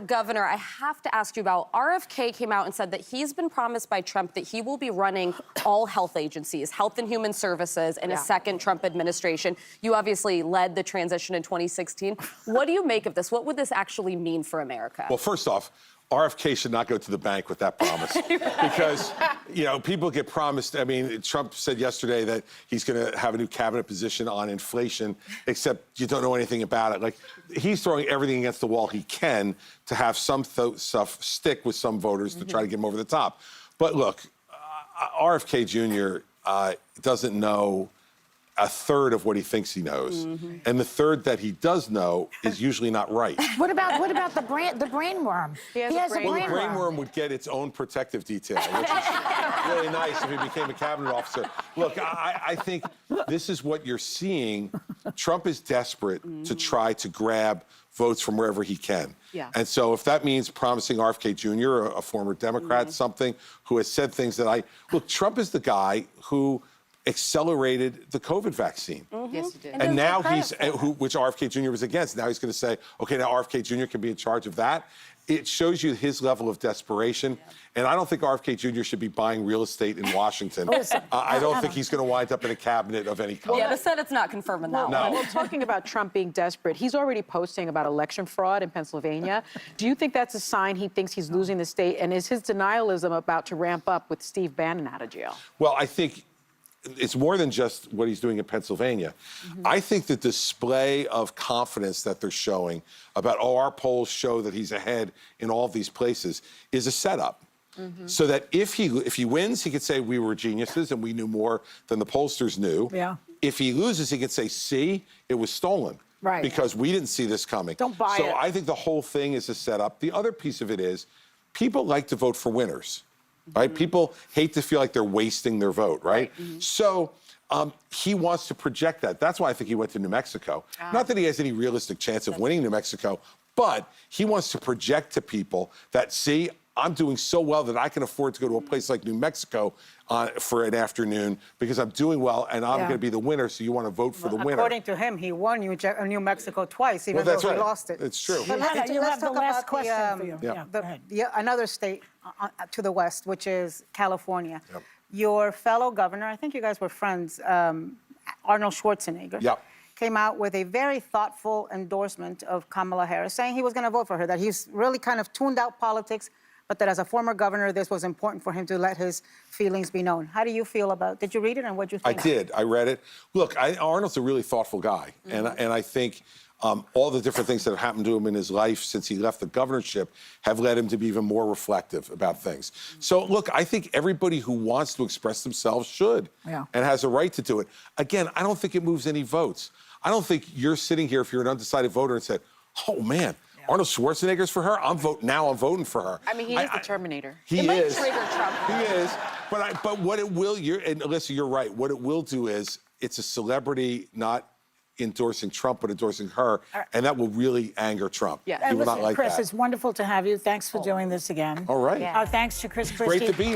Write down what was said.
governor, I have to ask you about RFK came out and said that he's been promised by Trump that he will be running all health agencies, Health and Human Services, in a second Trump administration. You obviously led the transition in 2016. What do you make of this? What would this actually mean for America? Well, first off, RFK should not go to the bank with that promise because, you know, people get promised. I mean, Trump said yesterday that he's going to have a new cabinet position on inflation, except you don't know anything about it. Like, he's throwing everything against the wall he can to have some stuff stick with some voters to try to get him over the top. But look, RFK Jr. Doesn't know a third of what he thinks he knows, and the third that he does know is usually not right. What about the brainworm? He has a Well, the brainworm. brainworm would get its own protective detail, which is really nice if he became a cabinet officer. Look, I think this is what you're seeing. Trump is desperate to try to grab votes from wherever he can. Yeah. And so if that means promising RFK Jr., a former Democrat, something who has said things that look, Trump is the guy who accelerated the COVID vaccine. Yes, he did. And now which RFK Jr. was against. Now he's going to say, okay, now RFK Jr. can be in charge of that. It shows you his level of desperation. And I don't think RFK Jr. should be buying real estate in Washington. I don't think he's going to wind up in a cabinet of any kind. Yeah, the Senate's not confirming that one. Well, talking about Trump being desperate, he's already posting about election fraud in Pennsylvania. Do you think that's a sign he thinks he's losing the state? And is his denialism about to ramp up with Steve Bannon out of jail? Well, I think it's more than just what he's doing in Pennsylvania. I think the display of confidence that they're showing about, our polls show that he's ahead in all of these places is a setup. So that if he wins, he could say we were geniuses and we knew more than the pollsters knew. Yeah. If he loses, he could say, see, it was stolen. Right. Because we didn't see this coming. Don't buy So it. I think the whole thing is a setup. The other piece of it is people like to vote for winners. Right? People hate to feel like they're wasting their vote, right? So he wants to project that. That's why I think he went to New Mexico. Not that he has any realistic chance of winning New Mexico, but he wants to project to people that, see, I'm doing so well that I can afford to go to a place like New Mexico for an afternoon because I'm doing well and I'm going to be the winner, so you want to vote for the winner. According to him, he won New Mexico twice, even That's though right. he lost it. It's true. But let's You have the talk last about question for you. Yeah, go ahead. another state to the west, which is California. Yep. Your fellow governor, I think you guys were friends, Arnold Schwarzenegger, came out with a very thoughtful endorsement of Kamala Harris, saying he was going to vote for her, that he's really kind of tuned out politics, but that as a former governor, this was important for him to let his feelings be known. How do you feel about? Did you read it, and what did you think? I did. I read it. Look, Arnold's a really thoughtful guy, and I think all the different things that have happened to him in his life since he left the governorship have led him to be even more reflective about things. So, look, I think everybody who wants to express themselves should and has a right to do it. Again, I don't think it moves any votes. I don't think you're sitting here if you're an undecided voter and said, oh, man, Arnold Schwarzenegger's for her. I'm voting for her. I mean, he is the Terminator. He It might is. trigger Trump. He is. But what it will, and Alyssa, you're right. What it will do is it's a celebrity not endorsing Trump, but endorsing her, and that will really anger Trump. Yeah. He And will not listen, like Chris, that. it's wonderful to have you. Thanks for doing this again. All right. Thanks to Chris Christie. Great to be here.